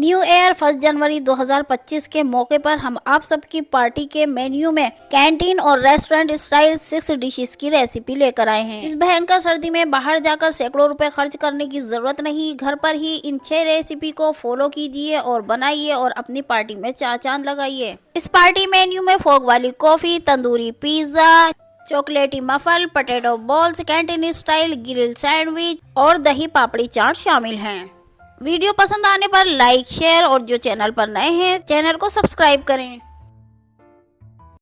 New year 1 जनवरी 2025 के मौके पर हम आप सबकी पार्टी के मेन्यू में कैंटीन और रेस्टोरेंट स्टाइल 6 डिशेस की रेसिपी लेकर आए हैं। इस भयंकर सर्दी में बाहर जाकर सैकड़ों रुपए खर्च करने की जरूरत नहीं, घर पर ही इन 6 रेसिपी को फॉलो कीजिए और बनाइए और अपनी पार्टी में चार चांद लगाइए। इस पार्टी मेन्यू में फोक वाली कॉफी, तंदूरी पिज्जा, चॉकलेटी muffle, potato balls, canteen style grill sandwich और दही पापड़ी चाट शामिल हैं। वीडियो पसंद आने पर लाइक, शेयर और जो चैनल पर नए हैं चैनल को सब्सक्राइब करें।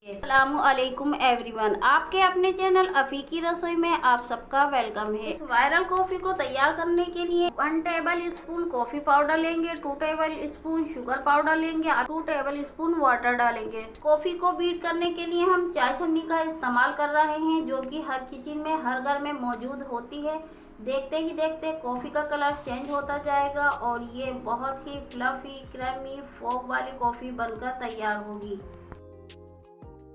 अस्सलामुअलैकुम एवरीवन, आपके अपने चैनल अफी की रसोई में आप सबका वेलकम है। इस वायरल कॉफी को तैयार करने के लिए 1 टेबल स्पून कॉफी पाउडर लेंगे, 2 टेबल स्पून शुगर पाउडर लेंगे, 2 टेबल स्पून वाटर डालेंगे। कॉफी को बीट करने के लिए हम चाय छन्नी का इस्तेमाल कर रहे हैं, जो कि हर किचन में हर घर में मौजूद होती है। देखते ही देखते कॉफ़ी का कलर चेंज होता जाएगा और ये बहुत ही फ्लफी क्रीमी फोक वाली कॉफ़ी बनकर तैयार होगी।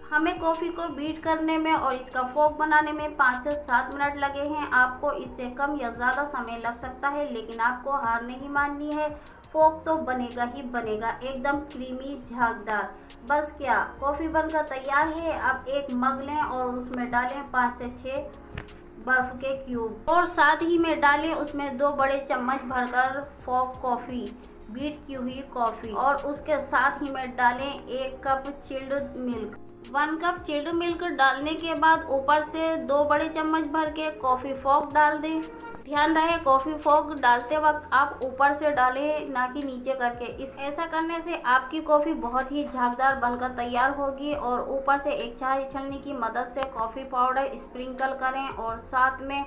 हमें कॉफ़ी को बीट करने में और इसका फोक बनाने में 5 से 7 मिनट लगे हैं। आपको इससे कम या ज़्यादा समय लग सकता है, लेकिन आपको हार नहीं माननी है। फोक तो बनेगा ही बनेगा, एकदम क्रीमी झागदार। बस क्या, कॉफ़ी बनकर तैयार है। अब एक मग लें और उसमें डालें 5 से 6 बर्फ के क्यूब और साथ ही में डालें उसमें 2 बड़े चम्मच भरकर फोक कॉफ़ी, बीट की हुई कॉफ़ी, और उसके साथ ही में डालें 1 cup chilled milk. 1 cup chilled milk डालने के बाद ऊपर से 2 बड़े चम्मच भर के कॉफ़ी फोक डाल दें। ध्यान रहे कॉफ़ी फोक डालते वक्त आप ऊपर से डालें, ना कि नीचे करके। ऐसा करने से आपकी कॉफ़ी बहुत ही झागदार बनकर तैयार होगी। और ऊपर से एक चाय छलनी की मदद से कॉफ़ी पाउडर स्प्रिंकल करें और साथ में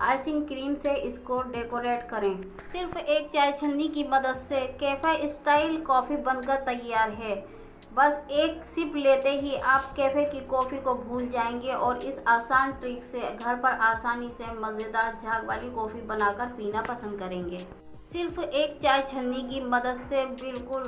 आइसिंग क्रीम से इसको डेकोरेट करें। सिर्फ एक चाय छलनी की मदद से कैफ़े स्टाइल कॉफ़ी बनकर तैयार है। बस एक सिप लेते ही आप कैफ़े की कॉफ़ी को भूल जाएंगे और इस आसान ट्रिक से घर पर आसानी से मज़ेदार झाग वाली कॉफ़ी बनाकर पीना पसंद करेंगे। सिर्फ एक चाय छन्नी की मदद से बिल्कुल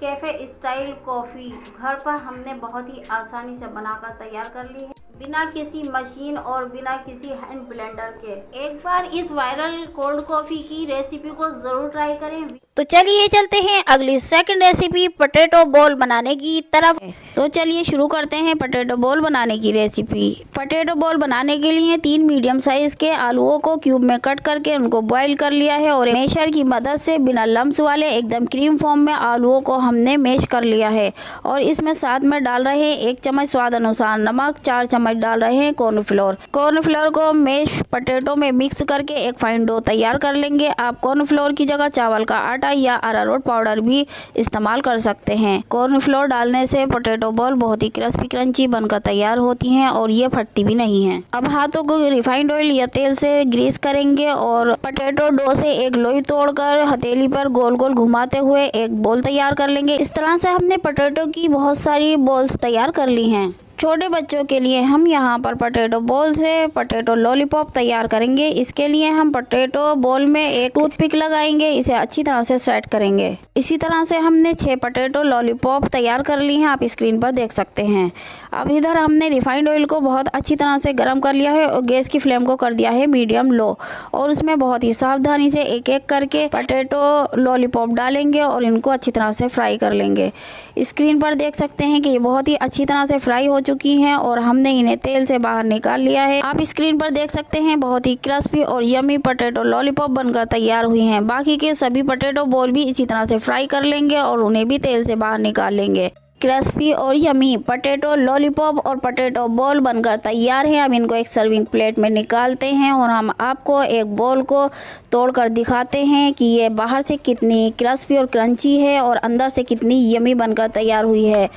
कैफ़े स्टाइल कॉफ़ी घर पर हमने बहुत ही आसानी से बनाकर तैयार कर ली है, बिना किसी मशीन और बिना किसी हैंड ब्लेंडर के। एक बार इस वायरल कोल्ड कॉफ़ी की रेसिपी को ज़रूर ट्राई करें। तो चलिए चलते हैं अगली सेकंड रेसिपी पोटैटो बॉल बनाने की तरफ। तो चलिए शुरू करते हैं पोटैटो बॉल बनाने की रेसिपी। पोटैटो बॉल बनाने के लिए 3 मीडियम साइज के आलूओं को क्यूब में कट करके उनको बॉईल कर लिया है और मैशर की मदद से बिना लम्स वाले एकदम क्रीम फॉर्म में आलूओं को हमने मैश कर लिया है। और इसमें साथ में डाल रहे हैं 1 चम्मच स्वाद अनुसार नमक, 4 चम्मच डाल रहे हैं कॉर्नफ्लोर। कॉर्नफ्लोर को मैश पोटैटो में मिक्स करके एक फाइन डो तैयार कर लेंगे। आप कॉर्नफ्लोर की जगह चावल का आटा या अरारोट पाउडर भी इस्तेमाल कर सकते हैं। कॉर्नफ्लोर डालने से पोटैटो बॉल बहुत ही क्रिस्पी क्रंची बनकर तैयार होती हैं और ये फटती भी नहीं हैं। अब हाथों को रिफाइंड ऑयल या तेल से ग्रीस करेंगे और पोटैटो डो से एक लोई तोड़कर हथेली पर गोल गोल घुमाते हुए एक बॉल तैयार कर लेंगे। इस तरह से हमने पोटैटो की बहुत सारी बॉल्स तैयार कर ली हैं। छोटे बच्चों के लिए हम यहाँ पर पोटैटो बॉल से पोटैटो लॉलीपॉप तैयार करेंगे। इसके लिए हम पोटैटो बॉल में एक टूथपिक लगाएंगे, इसे अच्छी तरह से सेट करेंगे। इसी तरह से हमने 6 पोटैटो लॉलीपॉप तैयार कर ली हैं, आप स्क्रीन पर देख सकते हैं। अब इधर हमने रिफाइंड ऑयल को बहुत अच्छी तरह से गर्म कर लिया है और गैस की फ्लेम को कर दिया है मीडियम लो, और उसमें बहुत ही सावधानी से एक एक करके पोटैटो लॉलीपॉप डालेंगे और इनको अच्छी तरह से फ्राई कर लेंगे। स्क्रीन पर देख सकते हैं कि ये बहुत ही अच्छी तरह से फ्राई हो चुकी हैं और हमने इन्हें तेल से बाहर निकाल लिया है। आप स्क्रीन पर देख सकते हैं बहुत ही क्रिस्पी और यमी पोटैटो लॉलीपॉप बनकर तैयार हुई हैं। बाकी के सभी पोटैटो बॉल भी इसी तरह से फ्राई कर लेंगे और उन्हें भी तेल से बाहर निकाल लेंगे। क्रिस्पी और यमी पोटैटो लॉलीपॉप और पोटैटो बॉल बनकर तैयार हैं। अब इनको एक सर्विंग प्लेट में निकालते हैं और हम आपको एक बॉल को तोड़कर दिखाते हैं कि ये बाहर से कितनी क्रिस्पी और क्रंची है और अंदर से कितनी यमी बनकर तैयार हुई है।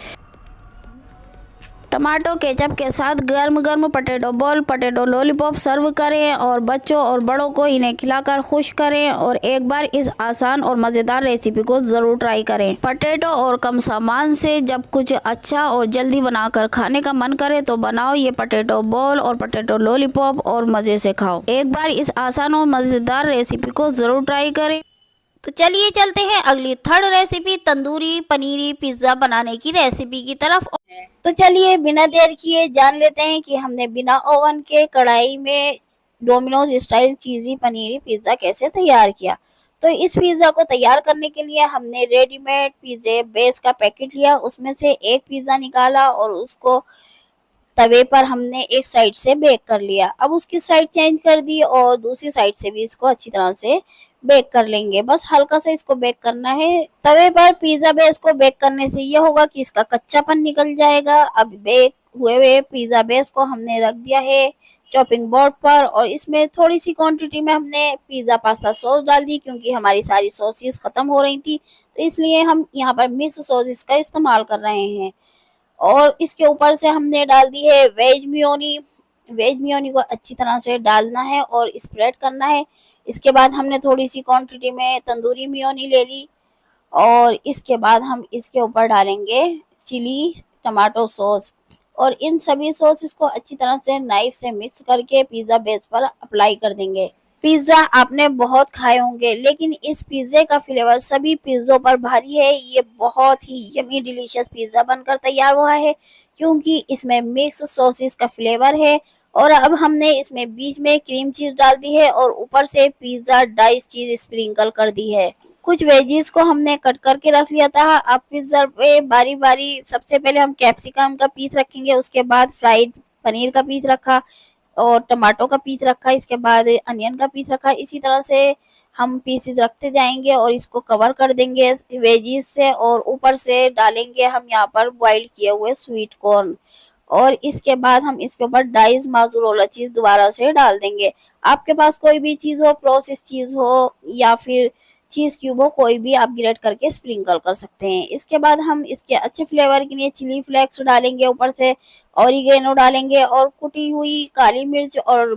टमाटो केचप के साथ गर्म गर्म पोटैटो बॉल, पोटैटो लॉलीपॉप सर्व करें और बच्चों और बड़ों को इन्हें खिलाकर खुश करें। और एक बार इस आसान और मज़ेदार रेसिपी को ज़रूर ट्राई करें। पोटैटो और कम सामान से जब कुछ अच्छा और जल्दी बनाकर खाने का मन करे तो बनाओ ये पोटैटो बॉल और पोटैटो लॉलीपॉप और मज़े से खाओ। एक बार इस आसान और मज़ेदार रेसिपी को ज़रूर ट्राई करें। तो चलिए चलते हैं अगली थर्ड रेसिपी तंदूरी पनीरी पिज्ज़ा बनाने की रेसिपी की तरफ। तो चलिए बिना देर किए जान लेते हैं कि हमने बिना ओवन के कढ़ाई में डोमिनोज स्टाइल चीज़ी पनीरी पिज़्ज़ा कैसे तैयार किया। तो इस पिज़्ज़ा को तैयार करने के लिए हमने रेडीमेड पिज़्ज़े बेस का पैकेट लिया, उसमें से एक पिज़्ज़ा निकाला और उसको तवे पर हमने एक साइड से बेक कर लिया। अब उसकी साइड चेंज कर दी और दूसरी साइड से भी इसको अच्छी तरह से बेक कर लेंगे। बस हल्का सा इसको बेक करना है। तवे पर पिज़्ज़ा बेस को बेक करने से ये होगा कि इसका कच्चापन निकल जाएगा। अब बेक हुए हुए पिज़्ज़ा बेस को हमने रख दिया है चॉपिंग बोर्ड पर और इसमें थोड़ी सी क्वांटिटी में हमने पिज़्ज़ा पास्ता सॉस डाल दी, क्योंकि हमारी सारी सॉसेस ख़त्म हो रही थी, तो इसलिए हम यहाँ पर मिक्स सॉसेस का इस्तेमाल कर रहे हैं। और इसके ऊपर से हमने डाल दी है वेज मियोनी। वेज मियोनी को अच्छी तरह से डालना है और स्प्रेड करना है। इसके बाद हमने थोड़ी सी क्वांटिटी में तंदूरी मियोनी ले ली और इसके बाद हम इसके ऊपर डालेंगे चिली टमाटो सॉस और इन सभी सॉसेस को अच्छी तरह से नाइफ से मिक्स करके पिज़्ज़ा बेस पर अप्लाई कर देंगे। पिज़्ज़ा आपने बहुत खाए होंगे, लेकिन इस पिज़्ज़े का फ्लेवर सभी पिज़्ज़ों पर भारी है। ये बहुत ही यमी डिलीशियस पिज़्ज़ा बनकर तैयार हुआ है, क्योंकि इसमें मिक्स सॉसेस का फ्लेवर है और अब हमने इसमें बीच में क्रीम चीज़ डाल दी है और ऊपर से पिज़्ज़ा डाइस चीज़ स्प्रिंकल कर दी है। कुछ वेजीज को हमने कट करके रख लिया था। अब पिज़्ज़ा पे बारी बारी सबसे पहले हम कैप्सिकम का पीस रखेंगे, उसके बाद फ्राइड पनीर का पीस रखा और टमाटो का पीस रखा, इसके बाद अनियन का पीस रखा। इसी तरह से हम पीसेस रखते जाएंगे और इसको कवर कर देंगे वेजीज से और ऊपर से डालेंगे हम यहाँ पर बॉइल किए हुए स्वीट कॉर्न और इसके बाद हम इसके ऊपर डाइस माजुरोला चीज दोबारा से डाल देंगे। आपके पास कोई भी चीज हो, प्रोसेस चीज हो या फिर चीज क्यूब हो, कोई भी आप ग्रेट करके स्प्रिंकल कर सकते हैं। इसके बाद हम इसके अच्छे फ्लेवर के लिए चिली फ्लेक्स डालेंगे, ऊपर से ऑरिगेनो डालेंगे और कुटी हुई काली मिर्च और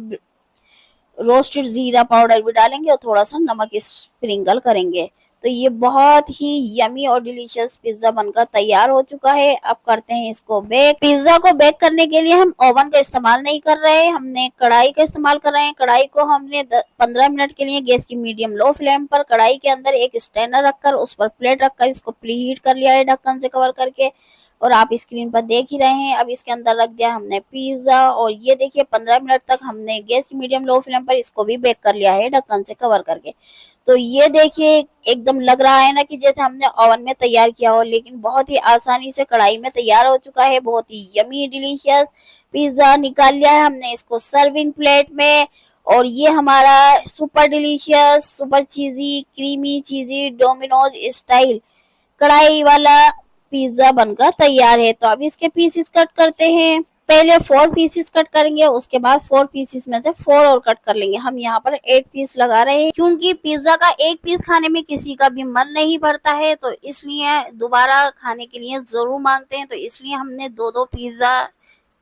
रोस्टेड जीरा पाउडर भी डालेंगे और थोड़ा सा नमक स्प्रिंकल करेंगे। तो ये बहुत ही यमी और डिलीशियस पिज्जा बनकर तैयार हो चुका है। अब करते हैं इसको बेक। पिज्जा को बेक करने के लिए हम ओवन का इस्तेमाल नहीं कर रहे, हमने कढ़ाई का इस्तेमाल कर रहे हैं। कढ़ाई को हमने 15 मिनट के लिए गैस की मीडियम लो फ्लेम पर कढ़ाई के अंदर एक स्टैंडर रखकर उस पर प्लेट रखकर इसको प्रीहीट कर लिया है ढक्कन से कवर करके और आप स्क्रीन पर देख ही रहे हैं। अब इसके अंदर रख दिया हमने पिज्जा और ये देखिए 15 मिनट तक हमने गैस की मीडियम लो फ्लेम पर इसको भी बेक कर लिया है ढक्कन से कवर करके। तो ये देखिए एकदम लग रहा है ना कि जैसे हमने ओवन में तैयार किया हो, लेकिन बहुत ही आसानी से कढ़ाई में तैयार हो चुका है। बहुत ही यमी डिलीशियस पिज्जा निकाल लिया है हमने इसको सर्विंग प्लेट में और ये हमारा super delicious super cheesy creamy cheesy Domino's style कढ़ाई वाला पिज्जा बनकर तैयार है। तो अब इसके पीसेस कट करते हैं। पहले 4 पीसेस कट करेंगे, उसके बाद 4 पीसेस में से 4 और कट कर लेंगे। हम यहाँ पर 8 पीस लगा रहे हैं, क्योंकि पिज्जा का एक पीस खाने में किसी का भी मन नहीं भरता है, तो इसलिए दोबारा खाने के लिए जरूर मांगते हैं। तो इसलिए हमने 2-2 पिज्जा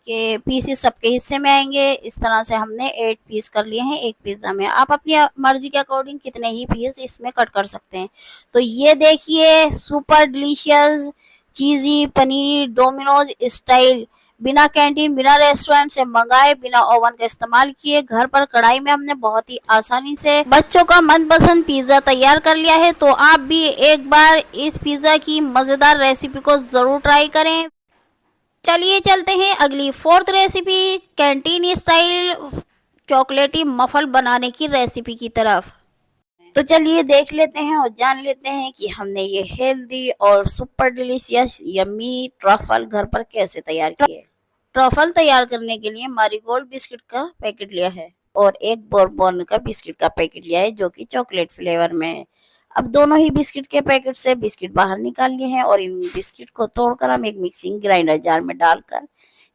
के पीसेस सबके हिस्से में आएंगे। इस तरह से हमने 8 पीस कर लिए हैं एक पिज्जा में। आप अपनी मर्जी के अकॉर्डिंग कितने ही पीस इसमें कट कर सकते हैं। तो ये देखिए super delicious cheesy paneer Domino's style बिना कैंटीन बिना रेस्टोरेंट से मंगाए, बिना ओवन का इस्तेमाल किए, घर पर कढ़ाई में हमने बहुत ही आसानी से बच्चों का मनपसंद पिज्जा तैयार कर लिया है। तो आप भी एक बार इस पिज्जा की मजेदार रेसिपी को जरूर ट्राई करें। चलिए चलते हैं अगली 4th रेसिपी कैंटीन स्टाइल चॉकलेटी मफल बनाने की रेसिपी की तरफ। तो चलिए देख लेते हैं और जान लेते हैं कि हमने ये हेल्दी और सुपर डिलीशियस यम्मी ट्रफल घर पर कैसे तैयार किए। ट्रफल तैयार करने के लिए मैरीगोल्ड बिस्किट का पैकेट लिया है और एक बोरबॉन का बिस्किट का पैकेट लिया है जो कि चॉकलेट फ्लेवर में है। अब दोनों ही बिस्किट के पैकेट से बिस्किट बाहर निकाल लिए हैं और इन बिस्किट को तोड़कर हम एक मिक्सिंग ग्राइंडर जार में डालकर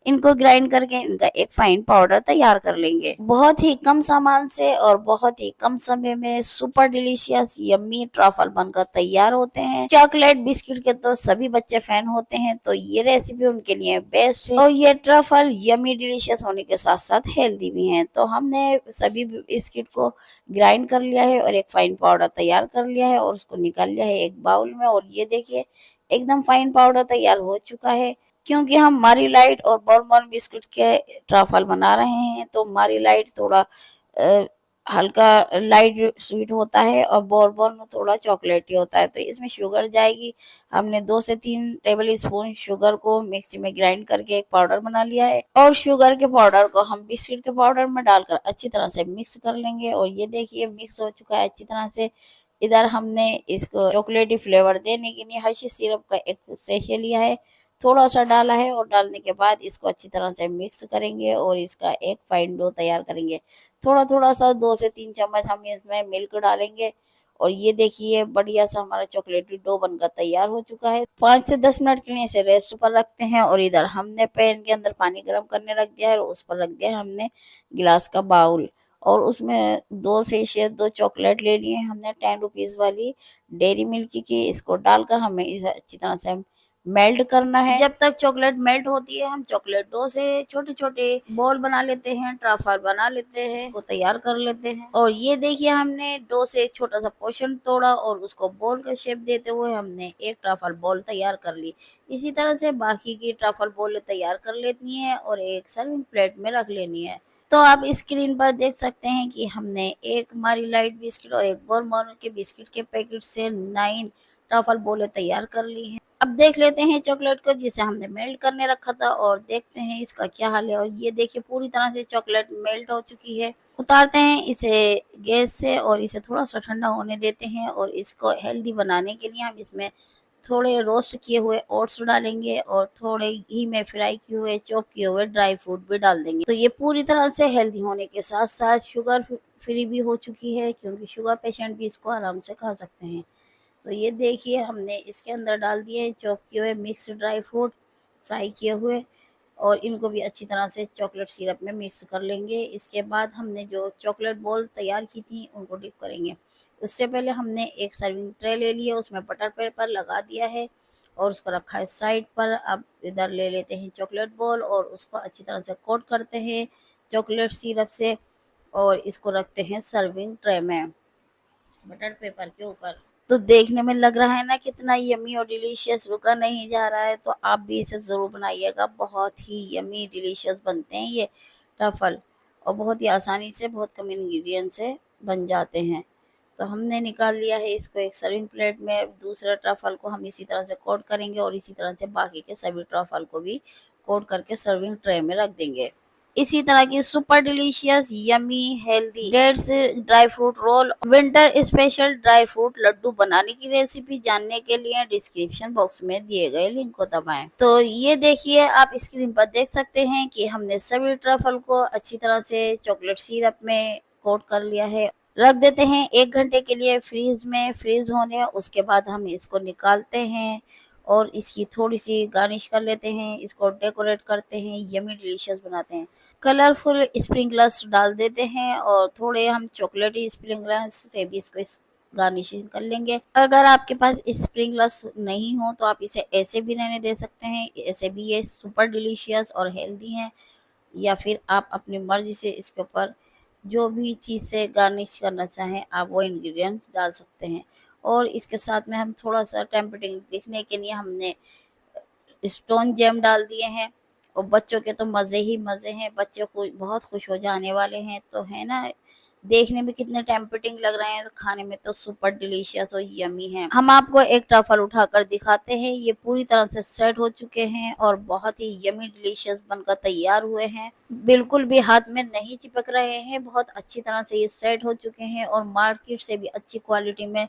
इनको ग्राइंड करके इनका एक फाइन पाउडर तैयार कर लेंगे। बहुत ही कम सामान से और बहुत ही कम समय में सुपर डिलीशियस यम्मी ट्रफल बनकर तैयार होते हैं। चॉकलेट बिस्किट के तो सभी बच्चे फैन होते हैं, तो ये रेसिपी उनके लिए बेस्ट है और ये ट्रफल यम्मी डिलीशियस होने के साथ साथ हेल्दी भी हैं। तो हमने सभी बिस्किट को ग्राइंड कर लिया है और एक फाइन पाउडर तैयार कर लिया है और उसको निकाल लिया है एक बाउल में और ये देखिए एकदम फाइन पाउडर तैयार हो चुका है। क्योंकि हम मारी लाइट और बॉर्बन बिस्कुट के ट्रफल बना रहे हैं, तो मारी लाइट थोड़ा हल्का लाइट स्वीट होता है और बॉर्बन थोड़ा चॉकलेटी होता है, तो इसमें शुगर जाएगी। हमने 2 से 3 टेबल स्पून शुगर को मिक्सी में ग्राइंड करके एक पाउडर बना लिया है और शुगर के पाउडर को हम बिस्किट के पाउडर में डालकर अच्छी तरह से मिक्स कर लेंगे और ये देखिए मिक्स हो चुका है अच्छी तरह से। इधर हमने इसको चॉकलेटी फ्लेवर देने के लिए हर्षी सिरप का एक सेशे लिया है, थोड़ा सा डाला है और डालने के बाद इसको अच्छी तरह से मिक्स करेंगे और इसका एक फाइन डो तैयार करेंगे। थोड़ा थोड़ा सा 2 से 3 चम्मच हम इसमें मिल्क डालेंगे और ये देखिए बढ़िया सा हमारा चॉकलेटी डो बनकर तैयार हो चुका है। 5 से 10 मिनट के लिए इसे रेस्ट पर रखते हैं और इधर हमने पैन के अंदर पानी गर्म करने रख दिया है और उस पर रख दिया है हमने गिलास का बाउल और उसमें 2 चॉकलेट ले लिए हमने 10 रुपीज वाली डेयरी मिल्क की। इसको डालकर हमें इसे अच्छी तरह से मेल्ट करना है। जब तक चॉकलेट मेल्ट होती है हम चॉकलेट डो से छोटे छोटे बॉल बना लेते हैं, ट्राफल बना लेते हैं, इसको तैयार कर लेते हैं। और ये देखिए हमने डो से एक छोटा सा पोर्शन तोड़ा और उसको बॉल का शेप देते हुए हमने एक ट्राफल बॉल तैयार कर ली। इसी तरह से बाकी की ट्राफल बॉल तैयार कर लेती हैं और एक सर्विंग प्लेट में रख लेनी है। तो आप स्क्रीन पर देख सकते हैं कि हमने एक मारी लाइट बिस्किट और एक बोर्नमोर के बिस्किट के पैकेट से 9 ट्रफल बोले तैयार कर ली हैं। अब देख लेते हैं चॉकलेट को जिसे हमने मेल्ट करने रखा था और देखते हैं इसका क्या हाल है। और ये देखिए पूरी तरह से चॉकलेट मेल्ट हो चुकी है। उतारते हैं इसे गैस से और इसे थोड़ा सा ठंडा होने देते हैं और इसको हेल्दी बनाने के लिए हम इसमें थोड़े रोस्ट किए हुए ओट्स डालेंगे और थोड़े घी में फ्राई किए हुए चॉप किए हुए ड्राई फ्रूट भी डाल देंगे। तो ये पूरी तरह से हेल्दी होने के साथ साथ शुगर फ्री भी हो चुकी है क्योंकि शुगर पेशेंट भी इसको आराम से खा सकते हैं। तो ये देखिए हमने इसके अंदर डाल दिए हैं चॉप किए हुए मिक्स ड्राई फ्रूट फ्राई किए हुए और इनको भी अच्छी तरह से चॉकलेट सिरप में मिक्स कर लेंगे। इसके बाद हमने जो चॉकलेट बॉल तैयार की थी उनको डिप करेंगे। उससे पहले हमने एक सर्विंग ट्रे ले लिया, उसमें बटर पेपर लगा दिया है और उसको रखा है साइड पर। अब इधर ले लेते हैं चॉकलेट बॉल और उसको अच्छी तरह से कोट करते हैं चॉकलेट सिरप से और इसको रखते हैं सर्विंग ट्रे में बटर पेपर के ऊपर। तो देखने में लग रहा है ना कितना यमी और डिलीशियस, रुका नहीं जा रहा है। तो आप भी इसे ज़रूर बनाइएगा, बहुत ही यमी डिलीशियस बनते हैं ये ट्रफल और बहुत ही आसानी से बहुत कम इंग्रेडिएंट से बन जाते हैं। तो हमने निकाल लिया है इसको एक सर्विंग प्लेट में। दूसरे ट्रफल को हम इसी तरह से कोट करेंगे और इसी तरह से बाकी के सभी ट्रफल को भी कोट करके सर्विंग ट्रे में रख देंगे। इसी तरह की super delicious yummy healthy dates dry fruit roll winter special dry fruit laddoo बनाने की रेसिपी जानने के लिए डिस्क्रिप्शन बॉक्स में दिए गए लिंक को दबाएं। तो ये देखिए आप स्क्रीन पर देख सकते हैं कि हमने सभी ट्रफल को अच्छी तरह से चॉकलेट सिरप में कोट कर लिया है। रख देते हैं 1 घंटे के लिए फ्रीज में फ्रीज होने। उसके बाद हम इसको निकालते हैं और इसकी थोड़ी सी गार्निश कर लेते हैं, इसको डेकोरेट करते हैं, यमी डिलीशियस बनाते हैं। कलरफुल स्प्रिंकलर्स डाल देते हैं और थोड़े हम चॉकलेटी स्प्रिंकलर्स से भी इसको गार्निशिंग कर लेंगे। अगर आपके पास स्प्रिंकलर्स नहीं हो तो आप इसे ऐसे भी रहने दे सकते हैं, ऐसे भी ये सुपर डिलीशियस और हेल्दी हैं। या फिर आप अपनी मर्जी से इसके ऊपर जो भी चीज़ से गार्निश करना चाहें आप वो इंग्रेडिएंट्स डाल सकते हैं। और इसके साथ में हम थोड़ा सा टेम्पटिंग दिखने के लिए हमने स्टोन जेम डाल दिए हैं और बच्चों के तो मज़े ही मज़े हैं, बच्चे बहुत खुश हो जाने वाले हैं। तो है ना, देखने में कितने टेम्पटिंग लग रहे हैं तो खाने में तो सुपर डिलीशियस और यमी है। हम आपको एक ट्रफल उठाकर दिखाते हैं, ये पूरी तरह से सेट हो चुके हैं और बहुत ही यमी डिलीशियस बनकर तैयार हुए हैं। बिल्कुल भी हाथ में नहीं चिपक रहे हैं, बहुत अच्छी तरह से ये सेट हो चुके हैं और मार्केट से भी अच्छी क्वालिटी में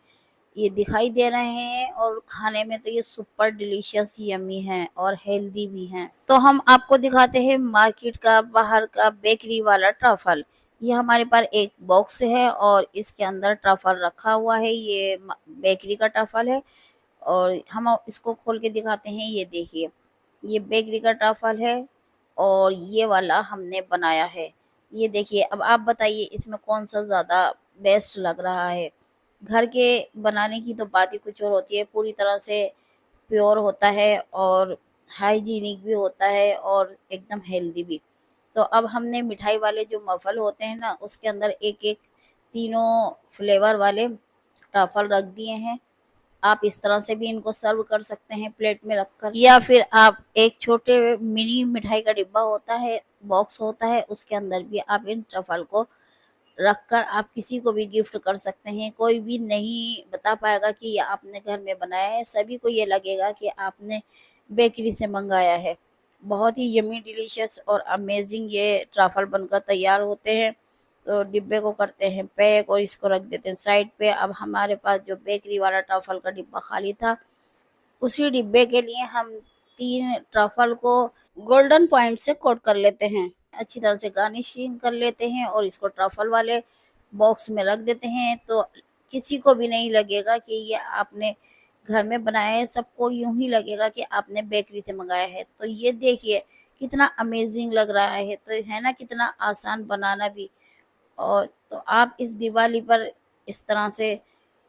ये दिखाई दे रहे हैं और खाने में तो ये सुपर डिलीशियस यमी हैं और हेल्दी भी हैं। तो हम आपको दिखाते हैं मार्केट का बाहर का बेकरी वाला ट्रफल। ये हमारे पास एक बॉक्स है और इसके अंदर ट्रफल रखा हुआ है, ये बेकरी का ट्रफल है और हम इसको खोल के दिखाते हैं। ये देखिए ये बेकरी का ट्रफल है और ये वाला हमने बनाया है। ये देखिए अब आप बताइए इसमें कौन सा ज़्यादा बेस्ट लग रहा है। घर के बनाने की तो बात ही कुछ और होती है, पूरी तरह से प्योर होता है और हाइजीनिक भी होता है और एकदम हेल्दी भी। तो अब हमने मिठाई वाले जो मफल होते हैं ना उसके अंदर एक एक तीनों फ्लेवर वाले ट्रफल रख दिए हैं। आप इस तरह से भी इनको सर्व कर सकते हैं प्लेट में रखकर, या फिर आप एक छोटे मिनी मिठाई का डिब्बा होता है, बॉक्स होता है, उसके अंदर भी आप इन ट्रफल को रखकर आप किसी को भी गिफ्ट कर सकते हैं। कोई भी नहीं बता पाएगा कि ये आपने घर में बनाया है, सभी को ये लगेगा कि आपने बेकरी से मंगाया है। बहुत ही यमी डिलीशियस और अमेजिंग ये ट्रफल बनकर तैयार होते हैं। तो डिब्बे को करते हैं पैक और इसको रख देते हैं साइड पे। अब हमारे पास जो बेकरी वाला ट्रफल का डिब्बा खाली था, उसी डिब्बे के लिए हम 3 ट्रफल को गोल्डन पॉइंट से कोट कर लेते हैं, अच्छी तरह से गार्निशिंग कर लेते हैं और इसको ट्रफल वाले बॉक्स में रख देते हैं। तो किसी को भी नहीं लगेगा कि ये आपने घर में बनाया है, सबको यूं ही लगेगा कि आपने बेकरी से मंगाया है। तो ये देखिए कितना अमेजिंग लग रहा है, तो है ना कितना आसान बनाना भी। और तो आप इस दिवाली पर इस तरह से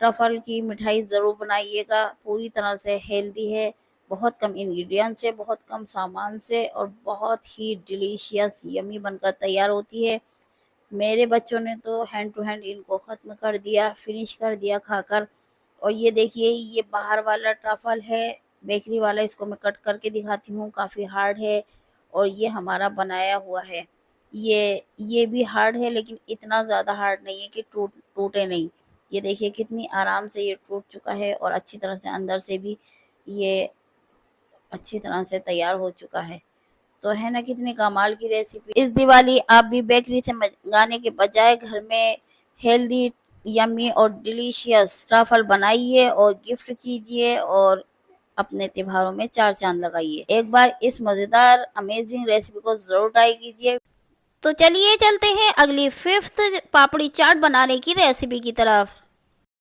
ट्रफल की मिठाई ज़रूर बनाइएगा, पूरी तरह से हेल्दी है, बहुत कम इंग्रेडिएंट्स से, बहुत कम सामान से और बहुत ही डिलीशियस यमी बनकर तैयार होती है। मेरे बच्चों ने तो हैंड टू हैंड इनको ख़त्म कर दिया, फिनिश कर दिया खाकर। और ये देखिए ये बाहर वाला ट्रफल है, बेकरी वाला, इसको मैं कट करके दिखाती हूँ, काफ़ी हार्ड है। और ये हमारा बनाया हुआ है, ये भी हार्ड है लेकिन इतना ज़्यादा हार्ड नहीं है कि टूटे नहीं। ये देखिए कितनी आराम से ये टूट चुका है और अच्छी तरह से अंदर से भी ये अच्छी तरह से तैयार हो चुका है। तो है ना कितनी कमाल की रेसिपी। इस दिवाली आप भी बेकरी से मंगाने के बजाय घर में हेल्दी, यम्मी और डिलीशियस ट्रफल बनाइए और गिफ्ट कीजिए और अपने त्योहारों में 4 चांद लगाइए। एक बार इस मज़ेदार अमेजिंग रेसिपी को ज़रूर ट्राई कीजिए। तो चलिए चलते हैं अगली 5th पापड़ी चाट बनाने की रेसिपी की तरफ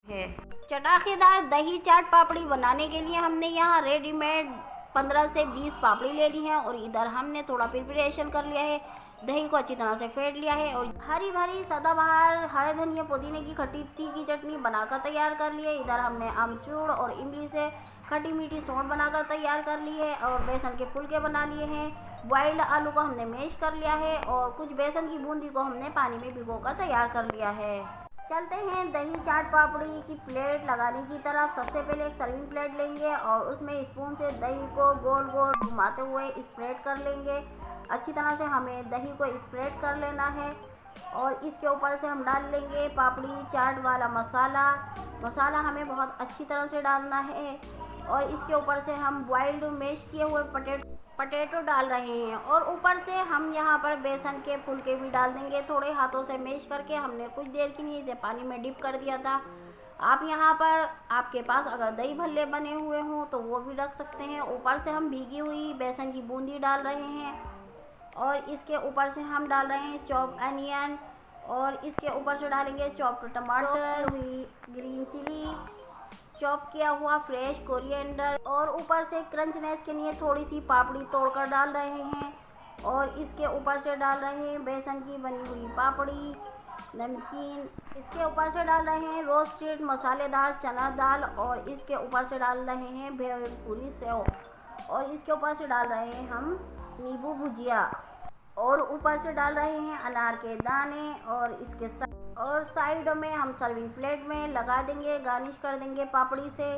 है। चटाकेदार दही चाट पापड़ी बनाने के लिए हमने यहाँ रेडीमेड 15 से 20 पापड़ी ले ली है और इधर हमने थोड़ा प्रिपरेशन कर लिया है। दही को अच्छी तरह से फेंट लिया है और हरी भरी सदाबहार हरे धनिया पुदीने की खट्टी तीखी चटनी बनाकर तैयार कर ली है। इधर हमने आमचूर और इमली से खट्टी मीठी सौंठ बनाकर तैयार कर ली है और बेसन के फुलके बना लिए हैं। बॉइल्ड आलू को हमने मैश कर लिया है और कुछ बेसन की बूंदी को हमने पानी में भिगोकर तैयार कर लिया है। चलते हैं दही चाट पापड़ी की प्लेट लगाने की तरफ। सबसे पहले एक सर्विंग प्लेट लेंगे और उसमें स्पून से दही को गोल गोल घुमाते हुए स्प्रेड कर लेंगे। अच्छी तरह से हमें दही को स्प्रेड कर लेना है और इसके ऊपर से हम डाल लेंगे पापड़ी चाट वाला मसाला हमें बहुत अच्छी तरह से डालना है। और इसके ऊपर से हम बॉइल्ड मैश किए हुए पटेटो डाल रहे हैं और ऊपर से हम यहाँ पर बेसन के फुलके भी डाल देंगे। थोड़े हाथों से मैश करके हमने कुछ देर के लिए पानी में डिप कर दिया था। आप यहाँ पर आपके पास अगर दही भल्ले बने हुए हों तो वो भी रख सकते हैं। ऊपर से हम भीगी हुई बेसन की बूंदी डाल रहे हैं और इसके ऊपर से हम डाल रहे हैं चॉप अनियन और इसके ऊपर से डालेंगे चॉप्ड टमाटर, हुई ग्रीन चिली, चॉप किया हुआ फ्रेश कोरिएंडर और ऊपर से क्रंचनेस के लिए थोड़ी सी पापड़ी तोड़कर डाल रहे हैं और इसके ऊपर से डाल रहे हैं बेसन की बनी हुई पापड़ी, नमकीन, इसके ऊपर से डाल रहे हैं रोस्टेड मसालेदार चना दाल और इसके ऊपर से डाल रहे हैं भेलपूरी सेव और इसके ऊपर से डाल रहे हैं हम नींबू भुजिया और ऊपर से डाल रहे हैं अनार के दाने और इसके साइड में हम सर्विंग प्लेट में लगा देंगे, गार्निश कर देंगे पापड़ी से।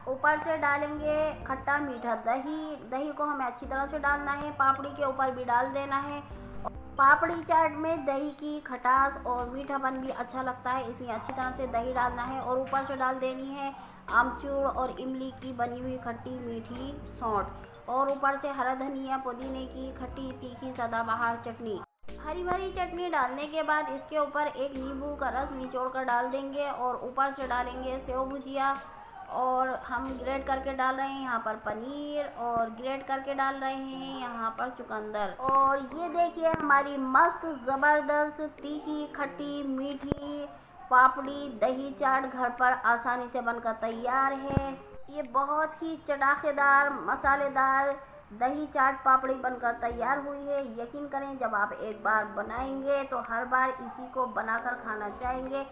ऊपर से डालेंगे खट्टा मीठा दही को हमें अच्छी तरह से डालना है, पापड़ी के ऊपर भी डाल देना है। पापड़ी चाट में दही की खटास और मीठापन भी अच्छा लगता है, इसलिए अच्छी तरह से दही डालना है और ऊपर से डाल देनी है आमचूर और इमली की बनी हुई खट्टी मीठी सौंठ और ऊपर से हरा धनिया पुदीने की खट्टी तीखी सदाबहार चटनी। हरी भरी चटनी डालने के बाद इसके ऊपर एक नींबू का रस निचोड़ कर डाल देंगे और ऊपर से डालेंगे सेव भुजिया और हम ग्रेट करके डाल रहे हैं यहाँ पर पनीर और ग्रेट करके डाल रहे हैं यहाँ पर चुकंदर। और ये देखिए हमारी मस्त ज़बरदस्त तीखी खट्टी मीठी पापड़ी दही चाट घर पर आसानी से बनकर तैयार है। ये बहुत ही चटाकेदार मसालेदार दही चाट पापड़ी बनकर तैयार हुई है। यकीन करें जब आप एक बार बनाएंगे तो हर बार इसी को बनाकर खाना चाहेंगे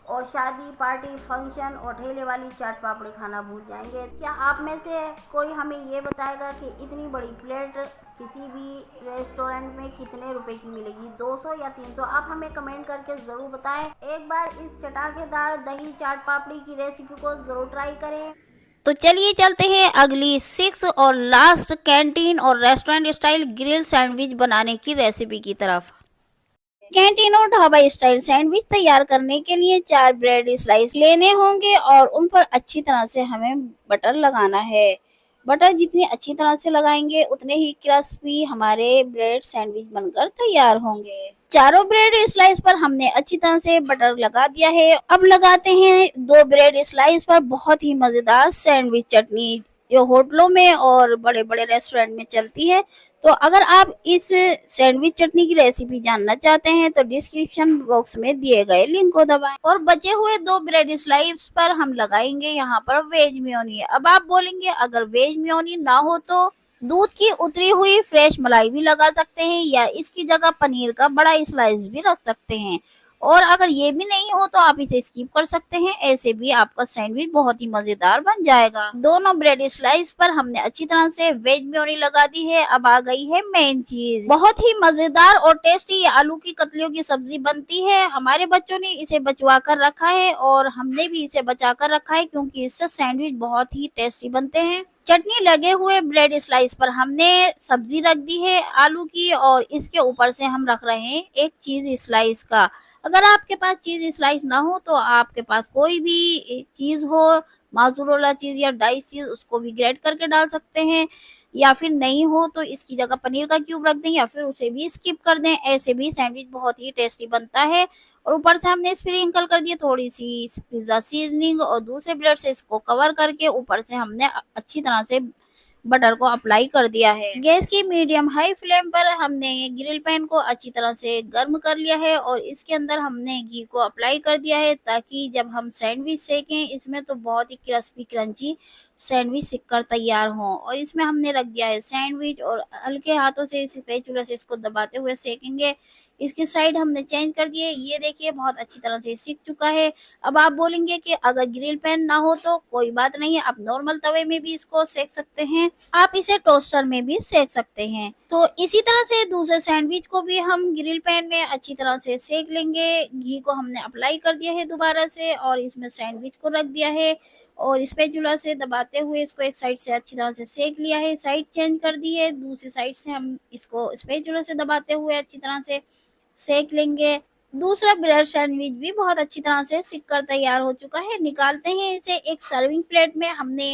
और शादी पार्टी फंक्शन और ठेले वाली चाट पापड़ी खाना भूल जाएंगे। क्या आप में से कोई हमें ये बताएगा कि इतनी बड़ी प्लेट किसी भी रेस्टोरेंट में कितने रुपए की मिलेगी, 200 या 300? आप हमें कमेंट करके ज़रूर बताएं। एक बार इस चटाकेदार दही चाट पापड़ी की रेसिपी को ज़रूर ट्राई करें। तो चलिए चलते हैं अगली 6 और लास्ट कैंटीन और रेस्टोरेंट स्टाइल ग्रिल सैंडविच बनाने की रेसिपी की तरफ। कैंटीन और ढाबा स्टाइल सैंडविच तैयार करने के लिए 4 ब्रेड स्लाइस लेने होंगे और उन पर अच्छी तरह से हमें बटर लगाना है। बटर जितनी अच्छी तरह से लगाएंगे उतने ही क्रिस्पी हमारे ब्रेड सैंडविच बनकर तैयार होंगे। चारों ब्रेड स्लाइस पर हमने अच्छी तरह से बटर लगा दिया है। अब लगाते हैं 2 ब्रेड स्लाइस पर बहुत ही मजेदार सैंडविच चटनी, जो होटलों में और बड़े-बड़े रेस्टोरेंट में चलती है। तो अगर आप इस सैंडविच चटनी की रेसिपी जानना चाहते हैं तो डिस्क्रिप्शन बॉक्स में दिए गए लिंक को दबाएं और बचे हुए 2 ब्रेड स्लाइस पर हम लगाएंगे यहाँ पर वेज मेयोनी। अब आप बोलेंगे अगर वेज मेयोनी ना हो तो दूध की उतरी हुई फ्रेश मलाई भी लगा सकते हैं या इसकी जगह पनीर का बड़ा स्लाइस भी रख सकते हैं। और अगर ये भी नहीं हो तो आप इसे स्किप कर सकते हैं, ऐसे भी आपका सैंडविच बहुत ही मजेदार बन जाएगा। दोनों ब्रेड स्लाइस पर हमने अच्छी तरह से वेज मेयोनी लगा दी है। अब आ गई है मेन चीज, बहुत ही मजेदार और टेस्टी आलू की कतलियों की सब्जी बनती है। हमारे बच्चों ने इसे बचवा कर रखा है और हमने भी इसे बचा कर रखा है क्योंकि इससे सैंडविच बहुत ही टेस्टी बनते हैं। चटनी लगे हुए ब्रेड स्लाइस पर हमने सब्जी रख दी है आलू की और इसके ऊपर से हम रख रहे हैं एक चीज स्लाइस का। अगर आपके पास चीज स्लाइस ना हो तो आपके पास कोई भी चीज हो, मोज़रेला चीज या डाइस चीज, उसको भी ग्रेट करके डाल सकते हैं। या फिर नहीं हो तो इसकी जगह पनीर का क्यूब रख दें या फिर उसे भी स्किप कर दें, ऐसे भी सैंडविच बहुत ही टेस्टी बनता है। और ऊपर से हमने स्प्रिंकल कर दिया थोड़ी सी पिज्जा सीजनिंग और दूसरे ब्रेड से इसको कवर करके ऊपर से हमने अच्छी तरह से बटर को अप्लाई कर दिया है। गैस की मीडियम हाई फ्लेम पर हमने ये ग्रिल पैन को अच्छी तरह से गर्म कर लिया है और इसके अंदर हमने घी को अप्लाई कर दिया है ताकि जब हम सैंडविच सेकें इसमें तो बहुत ही क्रिस्पी क्रंची सैंडविच सिककर तैयार हो। और इसमें हमने रख दिया है सैंडविच और हल्के हाथों से इस स्पैचुला से इसको दबाते हुए सेकेंगे। इसकी साइड हमने चेंज कर दिए, ये देखिए बहुत अच्छी तरह से सीख चुका है। अब आप बोलेंगे कि अगर ग्रिल पैन ना हो तो कोई बात नहीं है, आप नॉर्मल तवे में भी इसको सेक सकते हैं, आप इसे टोस्टर में भी सेक सकते हैं। तो इसी तरह से दूसरे सैंडविच को भी हम ग्रिल पैन में अच्छी तरह से सेक लेंगे। घी को हमने अप्लाई कर दिया है दोबारा से और इसमें सैंडविच को रख दिया है और स्पैचुला से दबाते हुए इसको एक साइड से अच्छी तरह से सेक लिया है। साइड चेंज कर दी है, दूसरी साइड से हम इसको स्पैचुला से दबाते हुए अच्छी तरह से सेक लेंगे। दूसरा ब्रेड सैंडविच भी बहुत अच्छी तरह से सिक कर तैयार हो चुका है। निकालते हैं इसे एक सर्विंग प्लेट में। हमने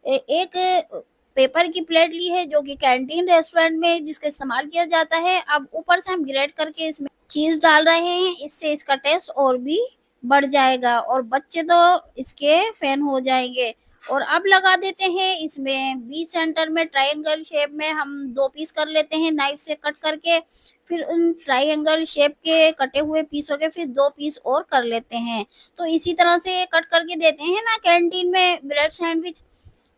एक पेपर की प्लेट ली है जो कि कैंटीन रेस्टोरेंट में जिसका इस्तेमाल किया जाता है। अब ऊपर से हम ग्रेट करके इसमें चीज डाल रहे हैं, इससे इसका टेस्ट और भी बढ़ जाएगा और बच्चे तो इसके फैन हो जाएंगे। और अब लगा देते हैं इसमें बीच सेंटर में ट्रायंगल शेप में हम 2 पीस कर लेते हैं नाइफ से कट करके। फिर उन ट्रायंगल शेप के कटे हुए पीसों के फिर 2 पीस और कर लेते हैं। तो इसी तरह से कट करके देते हैं ना कैंटीन में ब्रेड सैंडविच।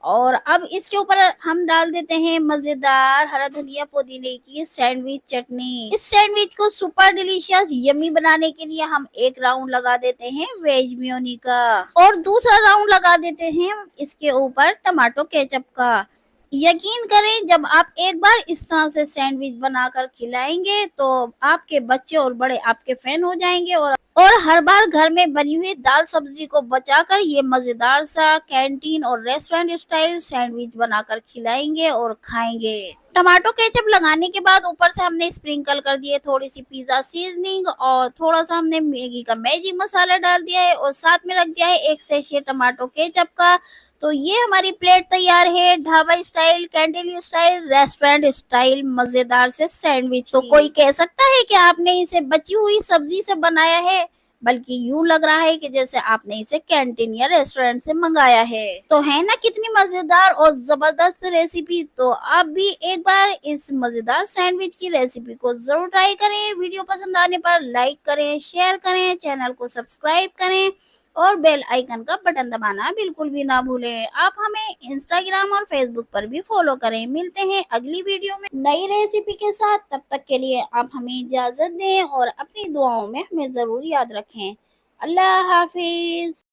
और अब इसके ऊपर हम डाल देते हैं मजेदार हरा धनिया पुदीने की सैंडविच चटनी। इस सैंडविच को सुपर डिलीशियस यम्मी बनाने के लिए हम एक राउंड लगा देते हैं वेज मेयोनी का और दूसरा राउंड लगा देते हैं इसके ऊपर टमाटो केचप का। यकीन करें जब आप एक बार इस तरह से सैंडविच बनाकर खिलाएंगे तो आपके बच्चे और बड़े आपके फैन हो जाएंगे और हर बार घर में बनी हुई दाल सब्जी को बचाकर ये मजेदार सा कैंटीन और रेस्टोरेंट स्टाइल सैंडविच बनाकर खिलाएंगे और खाएंगे। टमाटो केचप लगाने के बाद ऊपर से हमने स्प्रिंकल कर दिए थोड़ी सी पिज्जा सीजनिंग और थोड़ा सा हमने मैगी का मैजिक मसाला डाल दिया है और साथ में रख दिया है 1 सैशे टमाटो केचप का। तो ये हमारी प्लेट तैयार है dhaba style, canteen style, restaurant style मजेदार से सैंडविच। तो कोई कह सकता है कि आपने इसे बची हुई सब्जी से बनाया है, बल्कि यूं लग रहा है कि जैसे आपने इसे कैंटीन या रेस्टोरेंट से मंगाया है। तो है ना कितनी मजेदार और जबरदस्त रेसिपी। तो आप भी एक बार इस मजेदार सैंडविच की रेसिपी को जरूर ट्राई करें। वीडियो पसंद आने पर लाइक करें, शेयर करें, चैनल को सब्सक्राइब करें और बेल आइकन का बटन दबाना बिल्कुल भी ना भूलें। आप हमें इंस्टाग्राम और फेसबुक पर भी फॉलो करें। मिलते हैं अगली वीडियो में नई रेसिपी के साथ, तब तक के लिए आप हमें इजाजत दें और अपनी दुआओं में हमें जरूर याद रखें। अल्लाह हाफिज।